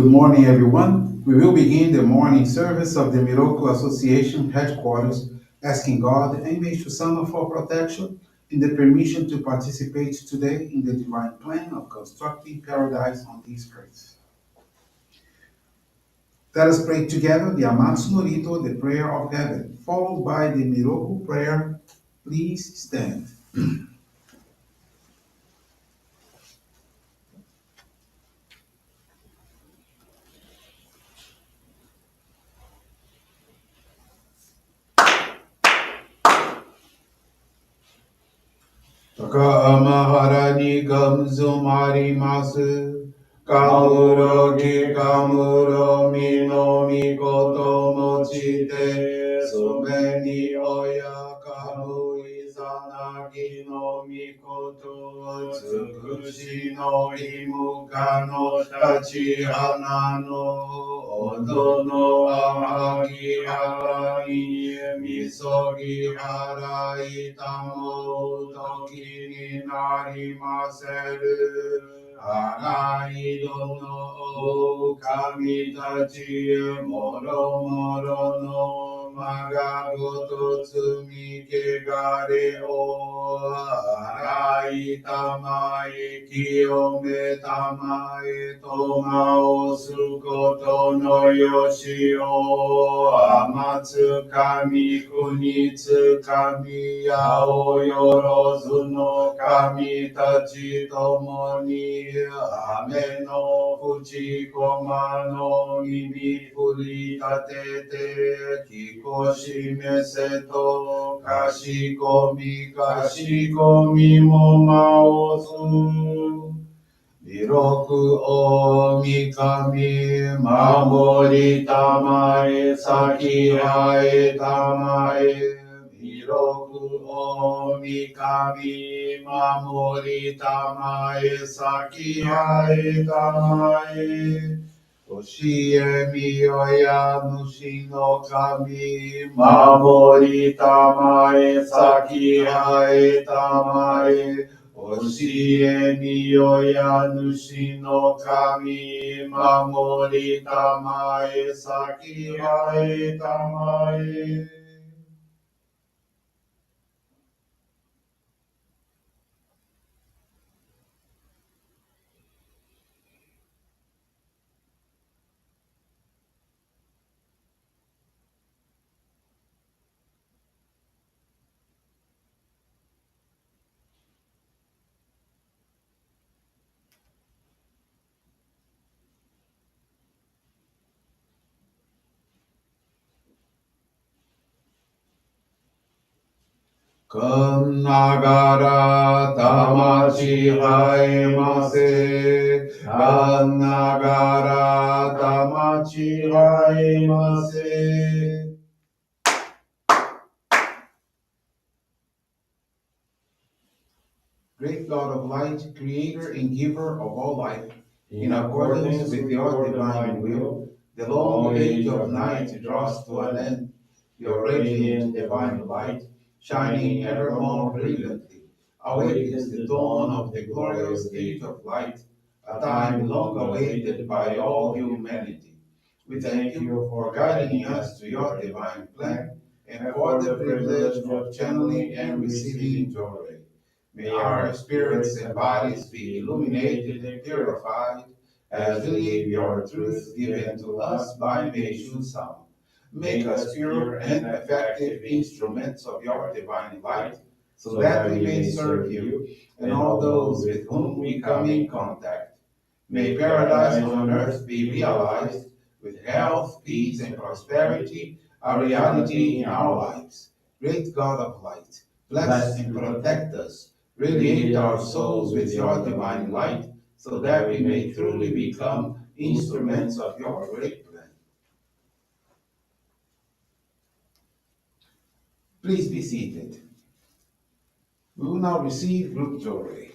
Good morning, everyone. We will begin the morning service of the Miroku Association headquarters, asking God and Meishu-sama for protection and the permission to participate today in the divine plan of constructing paradise on this earth. Let us pray together the Amatsu-Norito, the prayer of heaven, followed by the Miroku Prayer. Please stand. 高天原にがむぞまります。かむろぎかむろみのみこともちて、そめにおやかむいざなぎのみことつくしのいむかの立ち花のおどのあはぎはらいみそぎはらいたもうときになりませる。あらいどの神たちもろもろのまがごと積みけがれをあらいたまえ清めたまえとまおすことのよしを天つかみ国つかみやおよろずの神たちともに雨の淵駒の耳振り立てて聞こしめせとかしこみもまおす弥勒大神守りたまえ先あえたまえ弥勒大神守りたまえ先あえたまえ教えみよや主の神守りたまえ先あえたまえ教えみよや主の神守りたまえ先あえたまえかんながら魂はえませ。かんながら魂はえませ。Great God of light, creator and giver of all life, in accordance with your divine will, the long age of night draws to an end. Your radiant divine light, shining ever more brilliantly, awakens the dawn of the glorious age of light, a time long awaited by all humanity. We thank you for guiding us to your divine plan and for the privilege of channeling and receiving Johrei. May our spirits and bodies be illuminated and purified as we live your truth given to us by Meishu-sama. Make us pure and effective instruments of your divine light, so that we may serve you and all those with whom we come in contact. May paradise on earth be realized with health, peace, and prosperity, a reality in our lives. Great God of light, bless and protect us. Radiate our souls with your divine light, so that we may truly become instruments of your great plan. Please be seated. We will now receive group Johrei.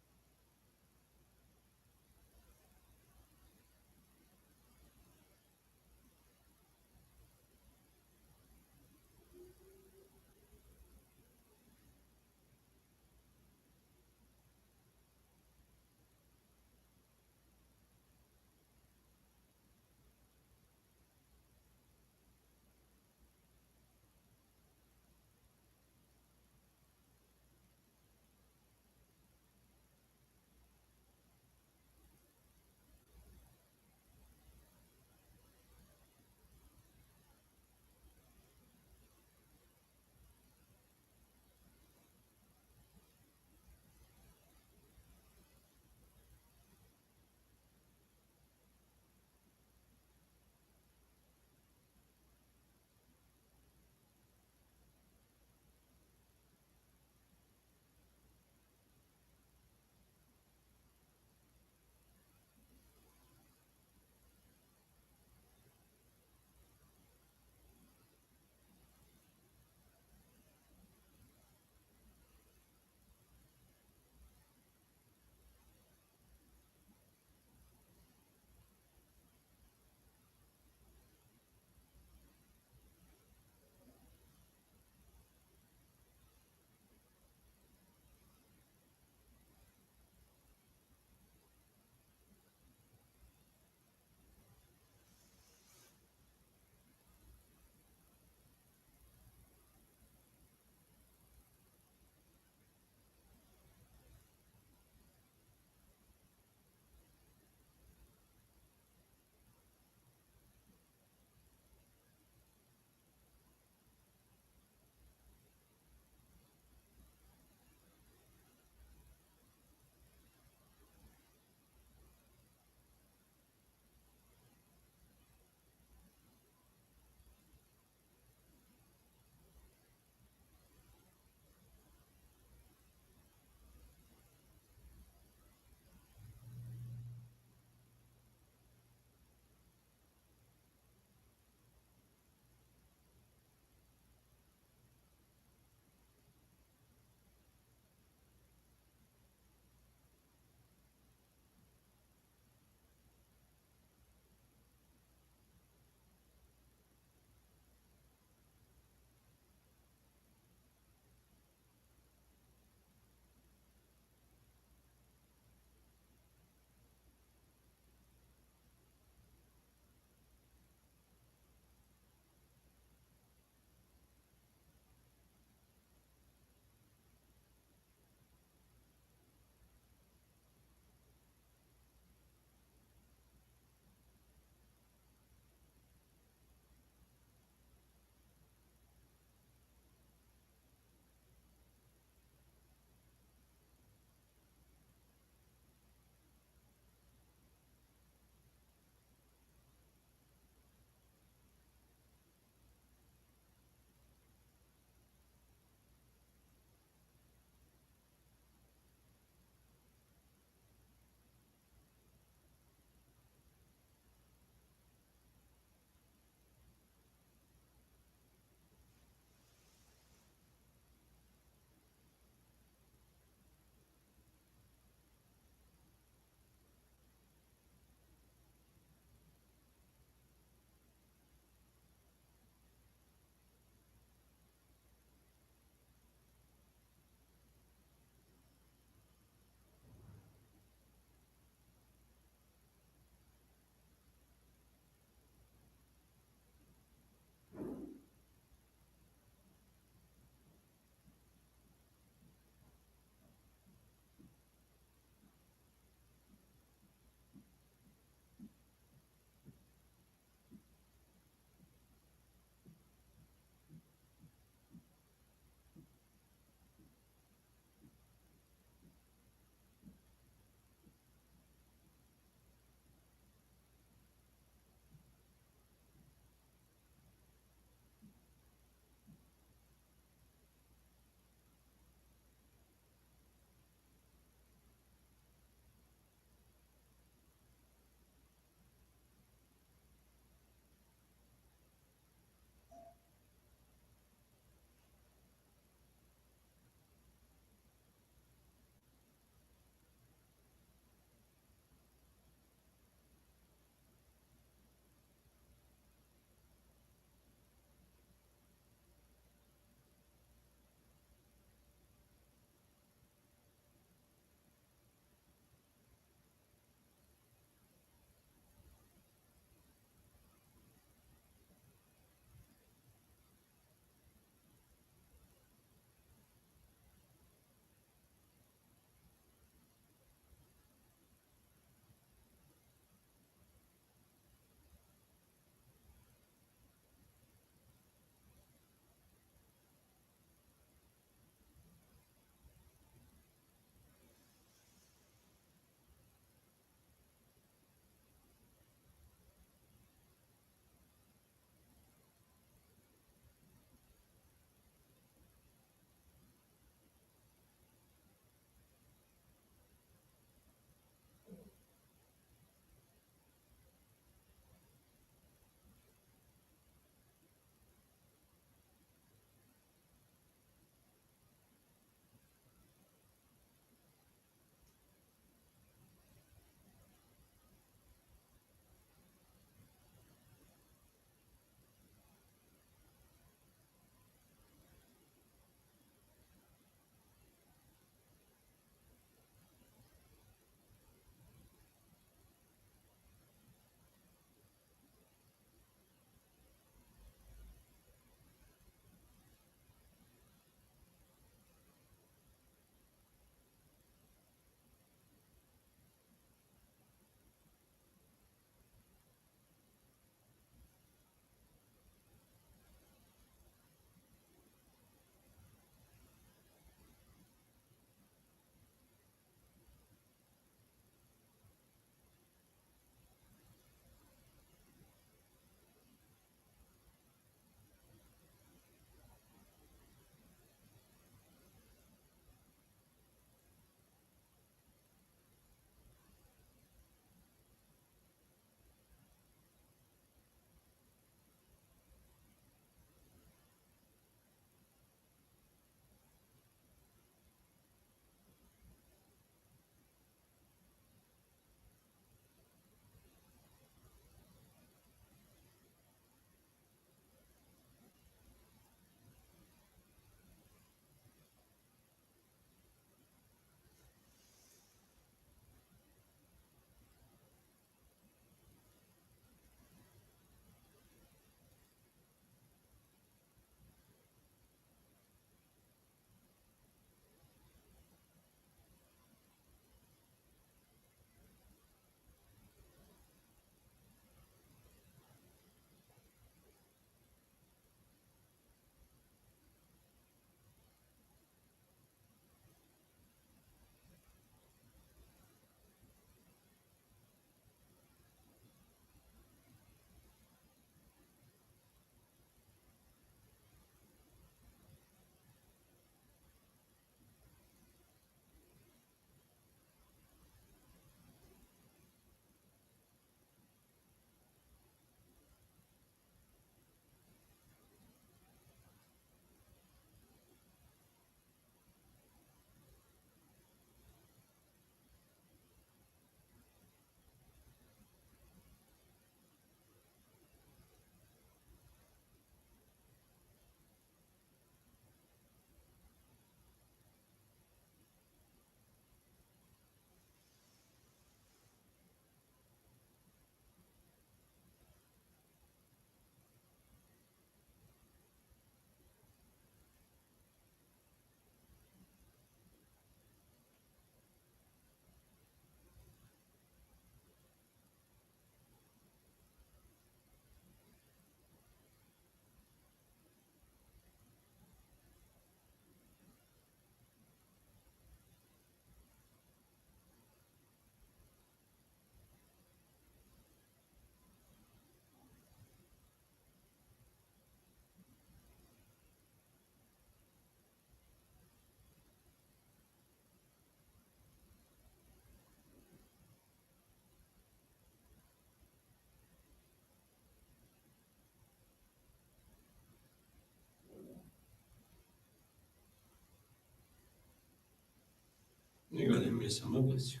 Johrei-sama bless you.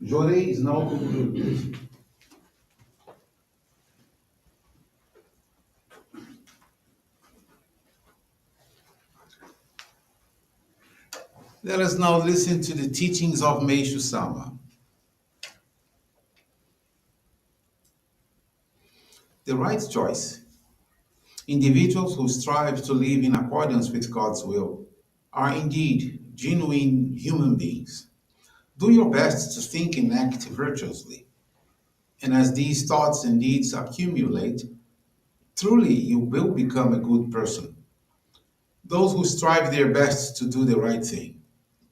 Johrei is now concluded. Let us now listen to the teachings of Meishu-sama. The right choice. Individuals who strive to live in accordance with God's will are indeed genuine human beings. Do your best to think and act virtuously. And as these thoughts and deeds accumulate, truly you will become a good person. Those who strive their best to do the right thing,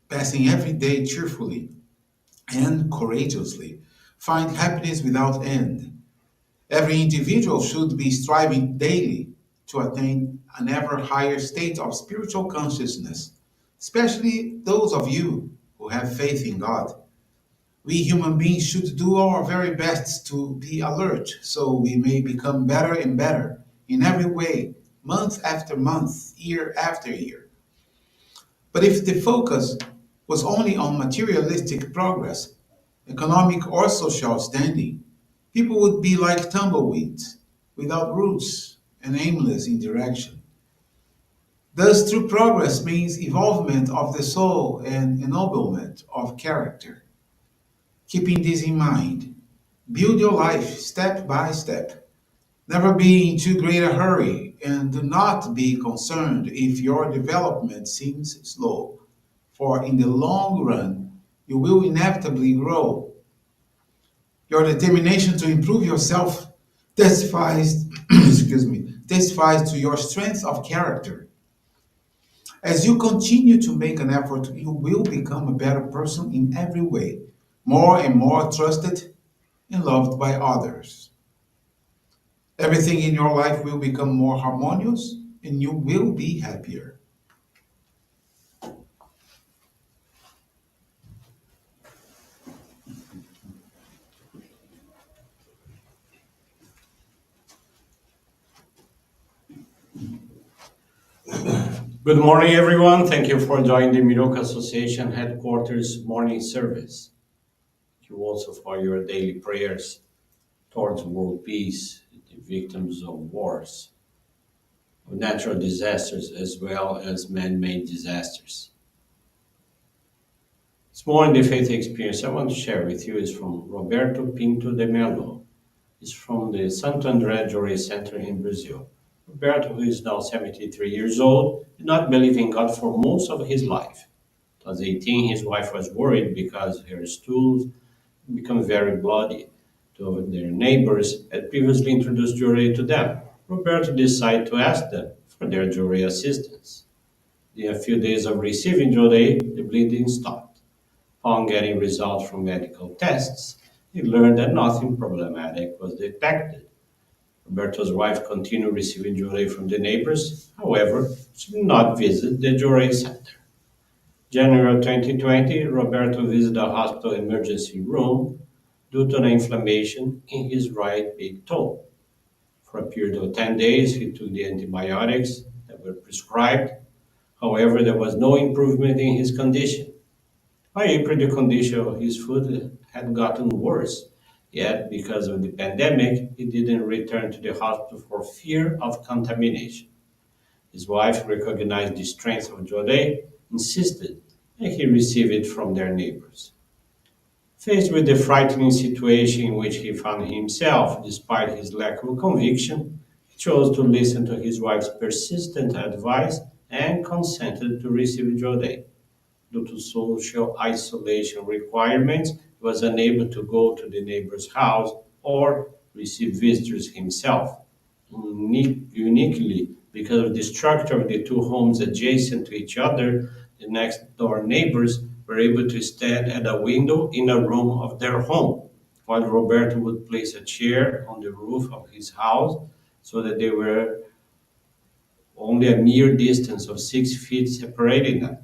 passing every day cheerfully and courageously, find happiness without end. Every individual should be striving daily to attain an ever higher state of spiritual consciousness, especially those of you who have faith in God. We human beings should do our very best to be alert so we may become better and better in every way, month after month, year after year. But if the focus was only on materialistic progress, economic or social standing, people would be like tumbleweeds, without roots and aimless in direction. Thus, true progress means evolvement of the soul and ennoblement of character. Keeping this in mind, build your life step by step. Never be in too great a hurry, and do not be concerned if your development seems slow, for in the long run, you will inevitably grow. Your determination to improve yourself testifies, testifies to your strength of character. As you continue to make an effort, you will become a better person in every way, more and more trusted and loved by others. Everything in your life will become more harmonious and you will be happier. Good morning, everyone. Thank you for joining the Miroku Association headquarters morning service. Thank you also for your daily prayers towards world peace, the victims of wars, of natural disasters, as well as man-made disasters. This morning, the faith experience I want to share with you is from Roberto Pinto de Melo. It's from the Santo André Johrei Center in Brazil. Roberto, who is now 73 years old, did not believe in God for most of his life. At 18, his wife was worried because her stools become very bloody. Two of their neighbors had previously introduced Johrei to them. Roberto decided to ask them for their Johrei assistance. In a few days of receiving Johrei, the bleeding stopped. Upon getting results from medical tests, he learned that nothing problematic was detected. Roberto's wife continued receiving Johrei from the neighbors. However, she did not visit the Johrei Center. January 2020, Roberto visited a hospital emergency room due to an inflammation in his right big toe. For a period of 10 days, he took the antibiotics that were prescribed. However, there was no improvement in his condition. By April, the condition of his foot had gotten worse. Yet, because of the pandemic, he didn't return to the hospital for fear of contamination. His wife recognized the strength of Johrei, insisted that he receive it from their neighbors. Faced with the frightening situation in which he found himself, despite his lack of conviction, he chose to listen to his wife's persistent advice and consented to receive Johrei. Due to social isolation requirements, he was unable to go to the neighbor's house or receive visitors himself. Uniquely, because of the structure of the two homes adjacent to each other, the next door neighbors were able to stand at a window in a room of their home, while Roberto would place a chair on the roof of his house so that they were only a mere distance of 6 feet separating them.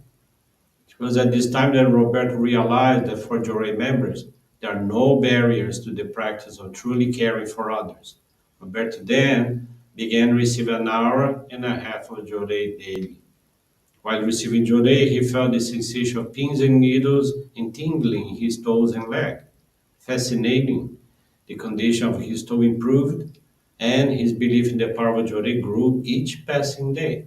It was at this time that Roberto realized that for Johrei members, there are no barriers to the practice of truly caring for others. Roberto then began receiving an hour and a half of Johrei daily. While receiving Johrei, he felt the sensation of pins and needles and tingling in his toes and leg. Fascinating, the condition of his toe improved, and his belief in the power of Johrei grew each passing day.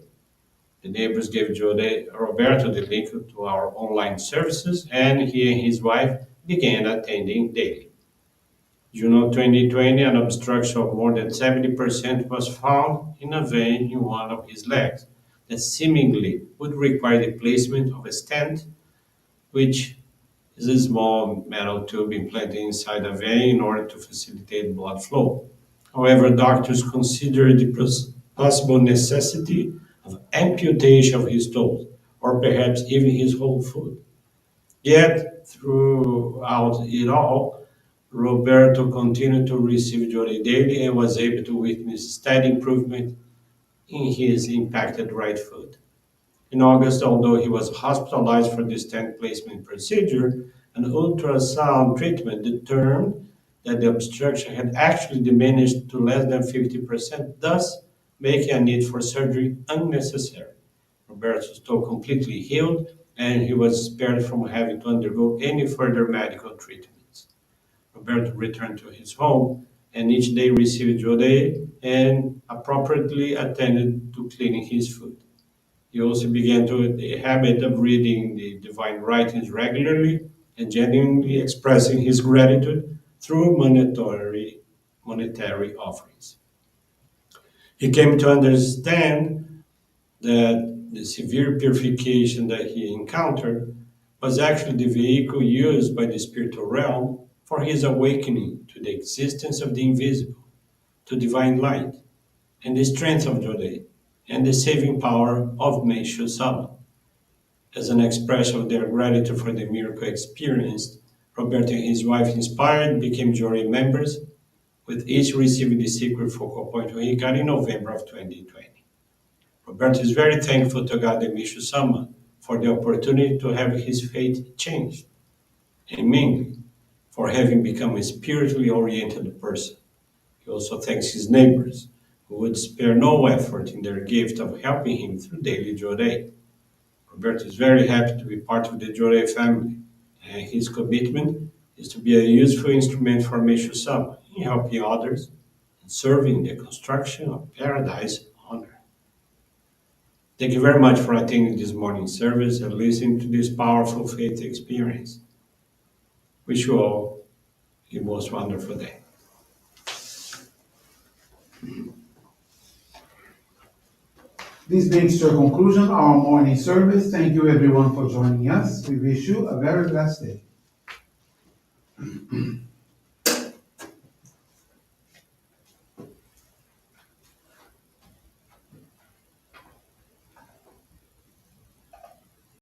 The neighbors gave Roberto the link to our online services, and he and his wife began attending daily. June of 2020, an obstruction of more than 70% was found in a vein in one of his legs that seemingly would require the placement of a stent, which is a small metal tube implanted inside a vein in order to facilitate blood flow. However, doctors considered the possible necessity of amputation of his toes, or perhaps even his whole foot. Yet, throughout it all, Roberto continued to receive Johrei daily and was able to witness steady improvement in his impacted right foot. In August, although he was hospitalized for the stent placement procedure, an ultrasound treatment determined that the obstruction had actually diminished to less than 50%, thus making a need for surgery unnecessary. Roberto's toe completely healed, and he was spared from having to undergo any further medical treatments. Roberto returned to his home and each day received Johrei and appropriately attended to cleaning his foot. He also began to the habit of reading the divine writings regularly and genuinely expressing his gratitude through monetary offerings. He came to understand that the severe purification that he encountered was actually the vehicle used by the spiritual realm for his awakening to the existence of the invisible, to divine light, and the strength of Johrei, and the saving power of Meishu-sama. As an expression of their gratitude for the miracle experienced, Roberto and his wife, inspired, became Johrei members, with each receiving the secret focal point of Hikari in November of 2020. Roberto is very thankful to God and Meishu-sama for the opportunity to have his fate changed, and mainly for having become a spiritually oriented person. He also thanks his neighbors, who would spare no effort in their gift of helping him through daily Johrei. Roberto is very happy to be part of the Johrei family, and his commitment is to be a useful instrument for Meishu-sama in helping others and serving the construction of paradise on earth. Thank you very much for attending this morning service and listening to this powerful faith experience. Wish you all a most wonderful day. This brings to a conclusion our morning service. Thank you everyone for joining us. We wish you a very blessed day.